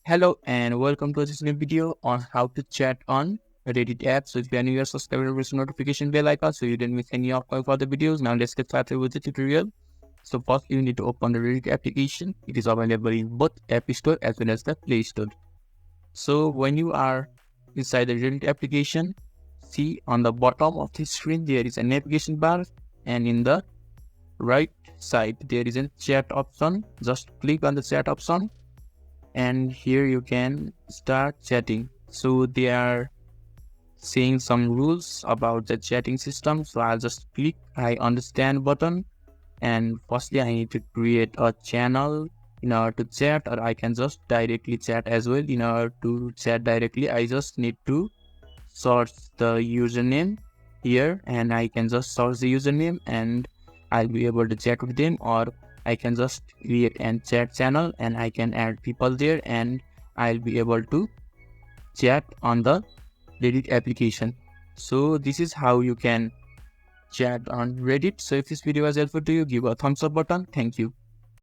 Hello and welcome to this new video on how to chat on Reddit app. So if you are new here, subscribe and press the notification bell icon so you don't miss any upcoming further videos. Now let's get started with the tutorial. So first you need to open the Reddit application. It is available in both App Store as well as the Play Store. So when you are inside the Reddit application, see on the bottom of the screen there is a navigation bar, and in the right side there is a chat option. Just click on the chat option and here you can start chatting. So they are saying some rules about the chatting system, so I'll just click I understand button, and firstly I need to create a channel in order to chat, or I can just directly chat as well. In order to chat directly, I just need to search the username here, and I can just search the username and I'll be able to chat with them, or I can just create a chat channel and I can add people there and I'll be able to chat on the Reddit application. So this is how you can chat on Reddit. So if this video was helpful to you, give a thumbs up button. Thank you.